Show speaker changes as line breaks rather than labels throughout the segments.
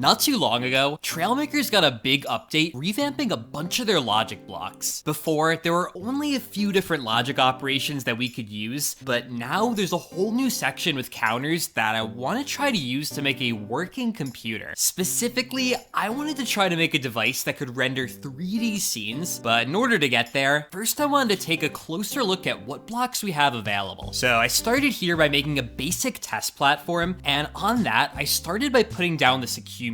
Not too long ago, Trailmakers got a big update revamping a bunch of their logic blocks. Before, there were only a few different logic operations that we could use, but now there's a whole new section with counters that I want to try to use to make a working computer. Specifically, I wanted to try to make a device that could render 3D scenes, but in order to get there, first I wanted to take a closer look at what blocks we have available. So I started here by making a basic test platform, and on that, I started by putting down this accumulator.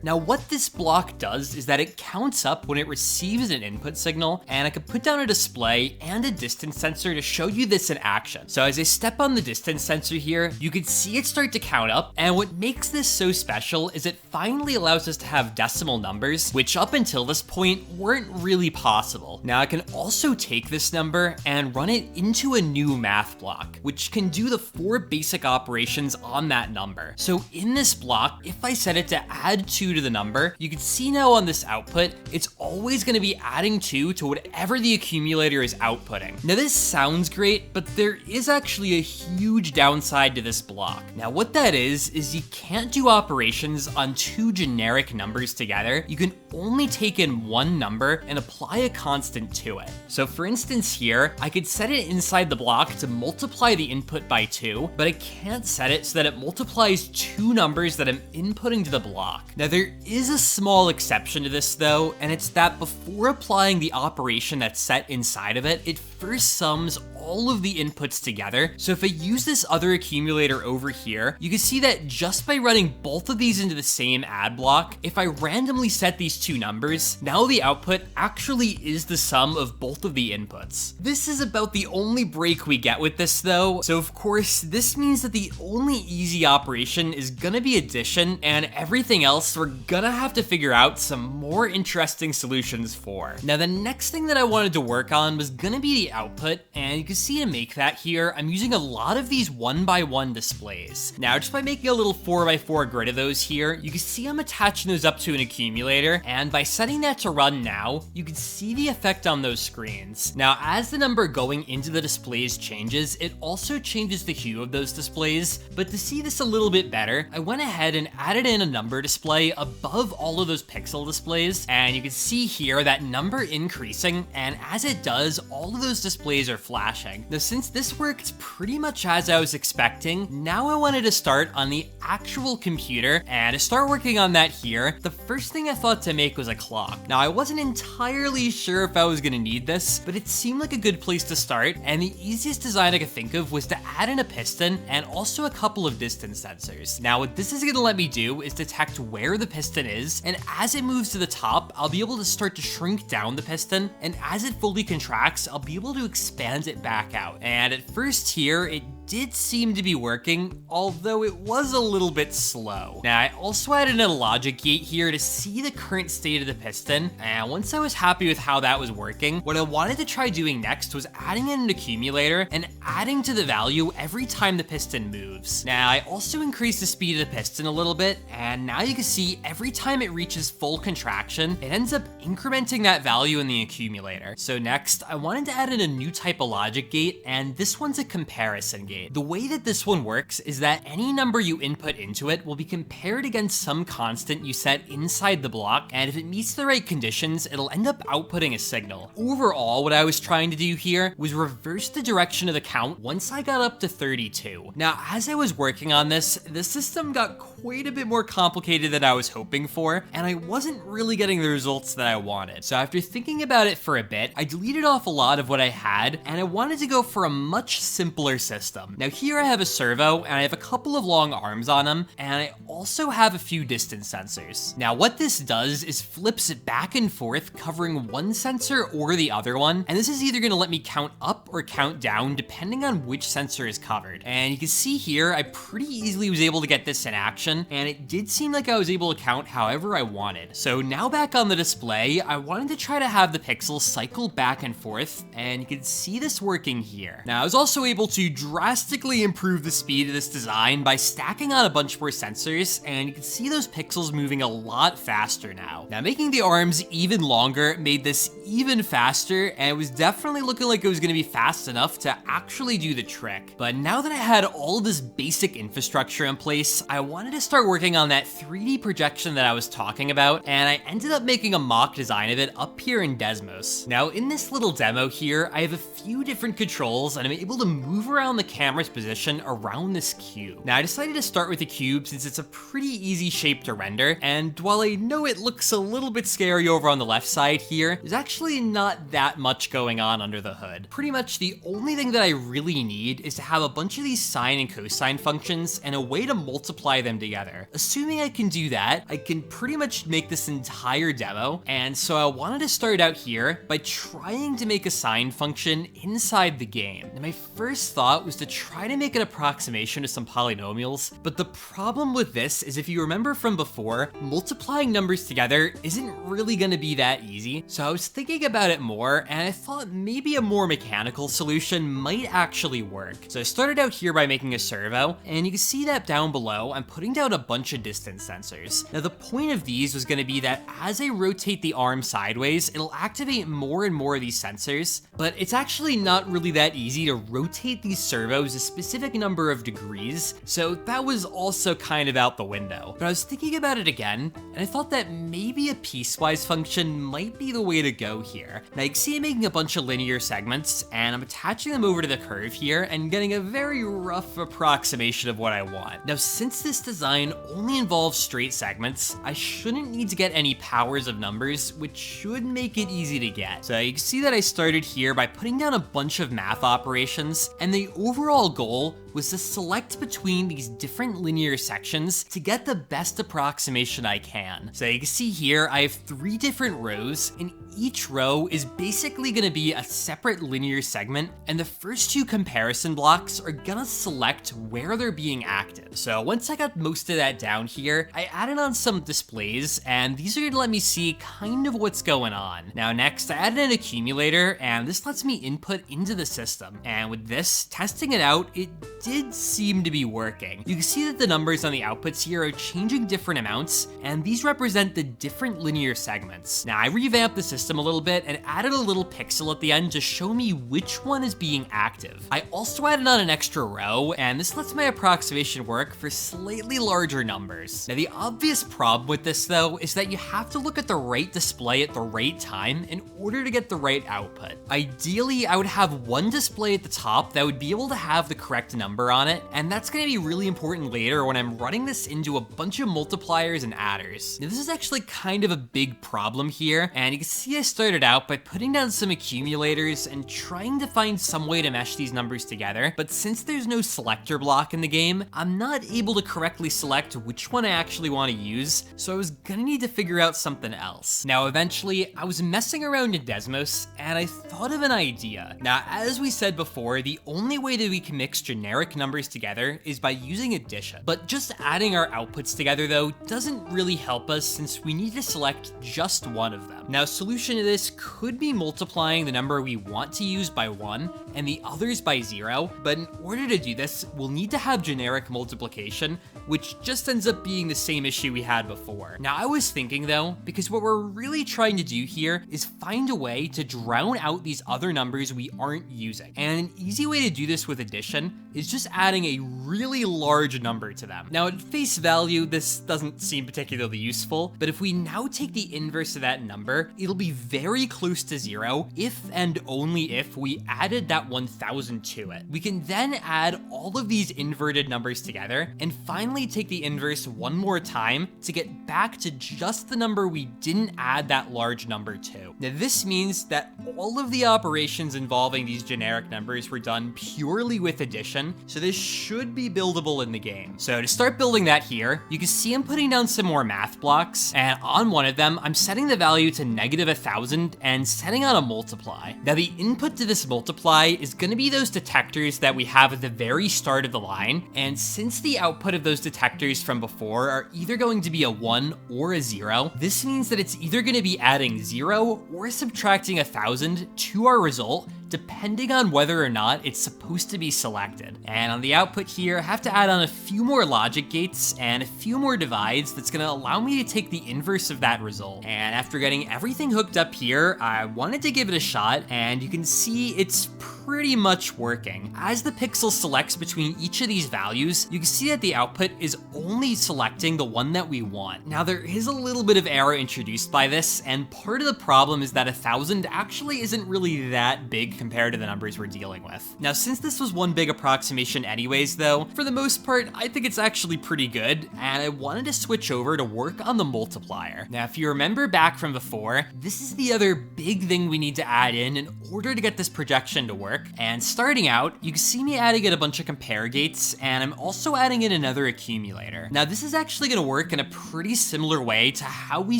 Now what this block does is that it counts up when it receives an input signal, and I could put down a display and a distance sensor to show you this in action. So as I step on the distance sensor here, you can see it start to count up, and what makes this so special is it finally allows us to have decimal numbers, which up until this point weren't really possible. Now I can also take this number and run it into a new math block, which can do the 4 basic operations on that number. So in this block, if I set it to add 2 to the number, you can see now on this output, it's always going to be adding 2 to whatever the accumulator is outputting. Now this sounds great, but there is actually a huge downside to this block. Now what that is you can't do operations on 2 generic numbers together. You can only take in one number and apply a constant to it. So for instance here, I could set it inside the block to multiply the input by 2, but I can't set it so that it multiplies 2 numbers that I'm inputting to the block. Now there is a small exception to this though, and it's that before applying the operation that's set inside of it, it first sums all of the inputs together. So if I use this other accumulator over here, you can see that just by running both of these into the same add block, if I randomly set these 2 numbers, now the output actually is the sum of both of the inputs. This is about the only break we get with this though, so of course this means that the only easy operation is gonna be addition, and everything else we're gonna have to figure out some more interesting solutions for. Now the next thing that I wanted to work on was gonna be the output, and you can see to make that here, I'm using a lot of these 1x1 displays. Now just by making a little 4x4 grid of those here, you can see I'm attaching those up to an accumulator, and by setting that to run now, you can see the effect on those screens. Now as the number going into the displays changes, it also changes the hue of those displays, but to see this a little bit better, I went ahead and added in a number display above all of those pixel displays, and you can see here that number increasing, and as it does, all of those displays are flashing. Now since this worked pretty much as I was expecting, now I wanted to start on the actual computer, and to start working on that here, the first thing I thought to make was a clock. Now I wasn't entirely sure if I was gonna need this, but it seemed like a good place to start, and the easiest design I could think of was to add in a piston and also a couple of distance sensors. Now what this is gonna let me do is detect where the piston is, and as it moves to the top, I'll be able to start to shrink down the piston, and as it fully contracts, I'll be able to expand it back out. And at first here, it did seem to be working, although it was a little bit slow. Now I also added in a logic gate here to see the current state of the piston, and once I was happy with how that was working, what I wanted to try doing next was adding in an accumulator and adding to the value every time the piston moves. Now I also increased the speed of the piston a little bit, and now you can see every time it reaches full contraction, it ends up incrementing that value in the accumulator. So next, I wanted to add in a new type of logic gate, and this one's a comparison gate. The way that this one works is that any number you input into it will be compared against some constant you set inside the block, and if it meets the right conditions, it'll end up outputting a signal. Overall, what I was trying to do here was reverse the direction of the count once I got up to 32. Now, as I was working on this, the system got quite a bit more complicated than I was hoping for, and I wasn't really getting the results that I wanted. So after thinking about it for a bit, I deleted off a lot of what I had, and I wanted to go for a much simpler system. Now here I have a servo, and I have a couple of long arms on them, and I also have a few distance sensors. Now what this does is flips it back and forth, covering one sensor or the other one, and this is either going to let me count up or count down depending on which sensor is covered. And you can see here, I pretty easily was able to get this in action, and it did seem like I was able to count however I wanted. So now back on the display, I wanted to try to have the pixels cycle back and forth, and you can see this working here. Now I was also able to drastically drastically improved the speed of this design by stacking on a bunch more sensors, and you can see those pixels moving a lot faster now. Now, making the arms even longer made this even faster, and it was definitely looking like it was going to be fast enough to actually do the trick. But now that I had all of this basic infrastructure in place, I wanted to start working on that 3D projection that I was talking about, and I ended up making a mock design of it up here in Desmos. Now, in this little demo here, I have a few different controls, and I'm able to move around the camera's position around this cube. Now, I decided to start with the cube since it's a pretty easy shape to render, and while I know it looks a little bit scary over on the left side here, there's actually not that much going on under the hood. Pretty much the only thing that I really need is to have a bunch of these sine and cosine functions and a way to multiply them together. Assuming I can do that, I can pretty much make this entire demo, and so I wanted to start out here by trying to make a sine function inside the game. Now, my first thought was to try to make an approximation of some polynomials, but the problem with this is, if you remember from before, multiplying numbers together isn't really going to be that easy. So I was thinking about it more, and I thought maybe a more mechanical solution might actually work. So I started out here by making a servo, and you can see that down below, I'm putting down a bunch of distance sensors. Now, the point of these was going to be that as I rotate the arm sideways, it'll activate more and more of these sensors, but it's actually not really that easy to rotate these servos a specific number of degrees, so that was also kind of out the window. But I was thinking about it again, and I thought that maybe a piecewise function might be the way to go here. Now, you can see I'm making a bunch of linear segments, and I'm attaching them over to the curve here and getting a very rough approximation of what I want. Now, since this design only involves straight segments, I shouldn't need to get any powers of numbers, which should make it easy to get. So you can see that I started here by putting down a bunch of math operations, and the overall goal was to select between these different linear sections to get the best approximation I can. So you can see here, I have 3 different rows, and each row is basically going to be a separate linear segment, and the first 2 comparison blocks are gonna select where they're being active. So once I got most of that down here, I added on some displays, and these are going to let me see kind of what's going on. Now next, I added an accumulator, and this lets me input into the system. And with this, testing it out, it did seem to be working. You can see that the numbers on the outputs here are changing different amounts, and these represent the different linear segments. Now, I revamped the system a little bit and added a little pixel at the end to show me which one is being active. I also added on an extra row, and this lets my approximation work for slightly larger numbers. Now, the obvious problem with this, though, is that you have to look at the right display at the right time in order to get the right output. Ideally, I would have one display at the top that would be able to have the correct number on it, and that's going to be really important later when I'm running this into a bunch of multipliers and adders. Now, this is actually kind of a big problem here, and you can see I started out by putting down some accumulators and trying to find some way to mesh these numbers together, but since there's no selector block in the game, I'm not able to correctly select which one I actually want to use, so I was gonna need to figure out something else. Now, eventually, I was messing around in Desmos, and I thought of an idea. Now, as we said before, the only way that we can mix generic numbers together is by using addition. But just adding our outputs together, though, doesn't really help us since we need to select just one of them. Now, a solution to this could be multiplying the number we want to use by 1 and the others by 0, but in order to do this, we'll need to have generic multiplication, which just ends up being the same issue we had before. Now, I was thinking though, because what we're really trying to do here is find a way to drown out these other numbers we aren't using. And an easy way to do this with addition is just adding a really large number to them. Now, at face value, this doesn't seem particularly useful, but if we now take the inverse of that number, it'll be very close to 0 if and only if we added that 1000 to it. We can then add all of these inverted numbers together and finally take the inverse one more time to get back to just the number we didn't add that large number to. Now, this means that all of the operations involving these generic numbers were done purely with addition, so this should be buildable in the game. So to start building that here, you can see I'm putting down some more math blocks, and on one of them, I'm setting the value to -1000 and setting on a multiply. Now, the input to this multiply is going to be those detectors that we have at the very start of the line, and since the output of those detectors from before are either going to be a 1 or a 0, this means that it's either going to be adding 0 or subtracting 1000 to our result depending on whether or not it's supposed to be selected. And on the output here, I have to add on a few more logic gates and a few more divides that's gonna allow me to take the inverse of that result. And after getting everything hooked up here, I wanted to give it a shot, and you can see it's pretty much working. As the pixel selects between each of these values, you can see that the output is only selecting the one that we want. Now there is a little bit of error introduced by this, and part of the problem is that 1000 actually isn't really that big compared to the numbers we're dealing with. Now since this was one big approximation anyways though, for the most part I think it's actually pretty good, and I wanted to switch over to work on the multiplier. Now if you remember back from before, this is the other big thing we need to add in order to get this projection to work. And starting out, you can see me adding in a bunch of compare gates, and I'm also adding in another accumulator. Now this is actually going to work in a pretty similar way to how we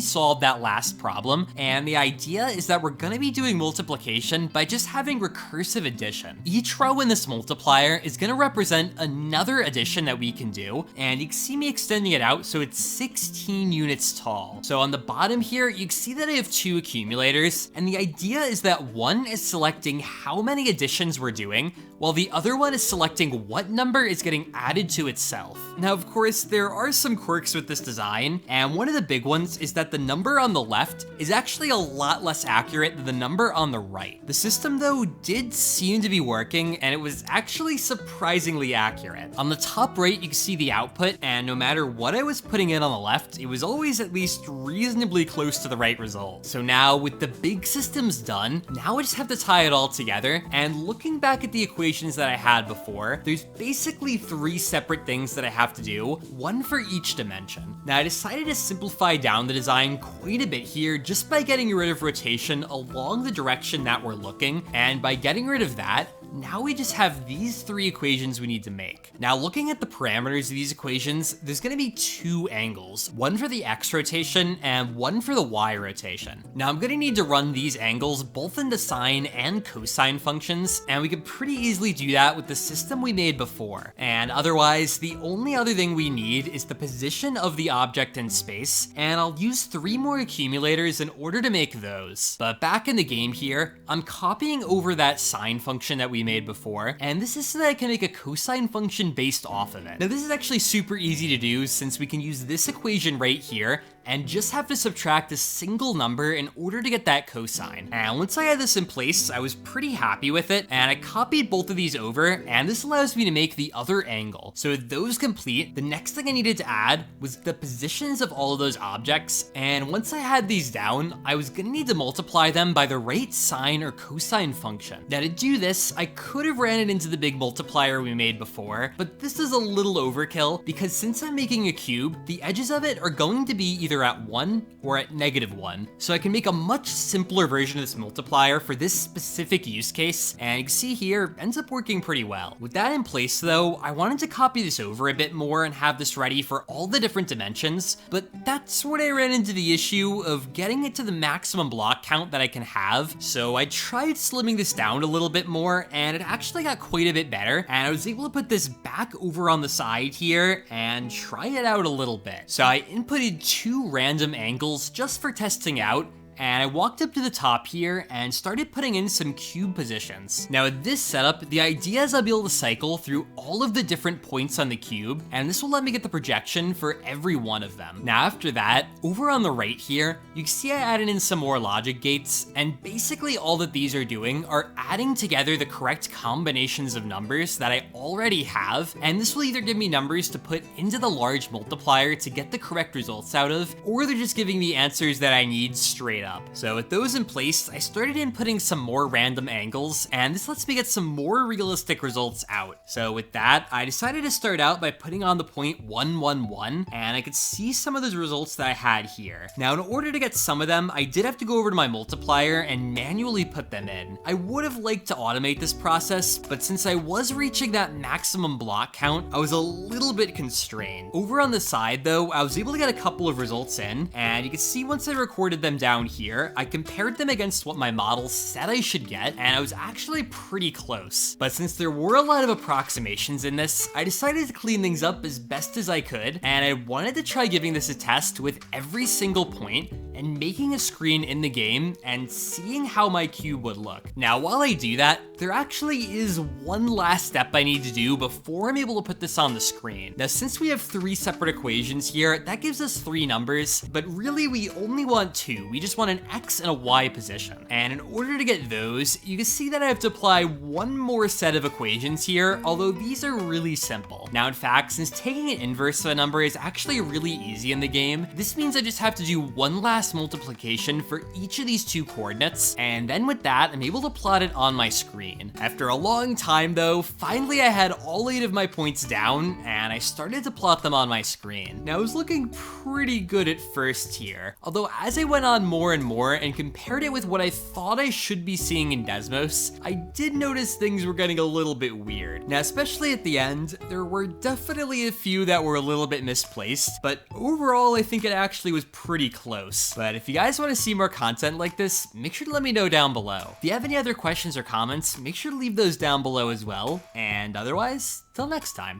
solved that last problem, and the idea is that we're going to be doing multiplication by just having recursive addition. Each row in this multiplier is going to represent another addition that we can do, and you can see me extending it out so it's 16 units tall. So on the bottom here, you can see that I have two accumulators, and the idea is that one is selecting how many additions we're doing, while the other one is selecting what number is getting added to itself. Now, of course, there are some quirks with this design, and one of the big ones is that the number on the left is actually a lot less accurate than the number on the right. The system, though, did seem to be working, and it was actually surprisingly accurate. On the top right, you can see the output, and no matter what I was putting in on the left, it was always at least reasonably close to the right result. So now, with the big systems done, now I just have to tie it all together, and looking back at the equations that I had before, there's basically three separate things that I have to do, one for each dimension. Now I decided to simplify down the design quite a bit here just by getting rid of rotation along the direction that we're looking, and by getting rid of that, now we just have these three equations we need to make. Now looking at the parameters of these equations, there's going to be two angles, one for the x rotation and one for the y rotation. Now I'm going to need to run these angles both into sine and cosine functions, and we could pretty easily do that with the system we made before. And otherwise, the only other thing we need is the position of the object in space, and I'll use 3 more accumulators in order to make those. But back in the game here, I'm copying over that sine function that we made before, and this is so that I can make a cosine function based off of it. Now this is actually super easy to do since we can use this equation right here and just have to subtract a single number in order to get that cosine. And once I had this in place, I was pretty happy with it, and I copied both of these over, and this allows me to make the other angle. So with those complete, the next thing I needed to add was the positions of all of those objects, and once I had these down, I was gonna need to multiply them by the right sine or cosine function. Now to do this, I could have ran it into the big multiplier we made before, but this is a little overkill because since I'm making a cube, the edges of it are going to be either at 1 or at -1. So I can make a much simpler version of this multiplier for this specific use case, and you can see here, ends up working pretty well. With that in place though, I wanted to copy this over a bit more and have this ready for all the different dimensions, but that's when I ran into the issue of getting it to the maximum block count that I can have. So I tried slimming this down a little bit more, and it actually got quite a bit better, and I was able to put this back over on the side here and try it out a little bit. So I inputted 2 random angles just for testing out, and I walked up to the top here and started putting in some cube positions. Now with this setup, the idea is I'll be able to cycle through all of the different points on the cube, and this will let me get the projection for every one of them. Now after that, over on the right here, you can see I added in some more logic gates, and basically all that these are doing are adding together the correct combinations of numbers that I already have, and this will either give me numbers to put into the large multiplier to get the correct results out of, or they're just giving me answers that I need straight up. So with those in place, I started inputting some more random angles, and this lets me get some more realistic results out. So with that, I decided to start out by putting on the point 1, 1, 1, and I could see some of those results that I had here. Now in order to get some of them, I did have to go over to my multiplier and manually put them in. I would have liked to automate this process, but since I was reaching that maximum block count, I was a little bit constrained. Over on the side though, I was able to get a couple of results in, and you can see once I recorded them down here, I compared them against what my model said I should get, and I was actually pretty close. But since there were a lot of approximations in this, I decided to clean things up as best as I could, and I wanted to try giving this a test with every single point and making a screen in the game and seeing how my cube would look. Now, while I do that, there actually is one last step I need to do before I'm able to put this on the screen. Now, since we have 3 separate equations here, that gives us 3 numbers, but really we only want 2. We just want an X and a Y position. And in order to get those, you can see that I have to apply one more set of equations here, although these are really simple. Now, in fact, since taking an inverse of a number is actually really easy in the game, this means I just have to do one last multiplication for each of these 2 coordinates, and then with that, I'm able to plot it on my screen. After a long time though, finally I had all 8 of my points down, and I started to plot them on my screen. Now, I was looking pretty good at first here, although as I went on more and more and compared it with what I thought I should be seeing in Desmos, I did notice things were getting a little bit weird. Now, especially at the end, there were definitely a few that were a little bit misplaced, but overall I think it actually was pretty close. But if you guys want to see more content like this, make sure to let me know down below. If you have any other questions or comments, make sure to leave those down below as well, and otherwise, till next time.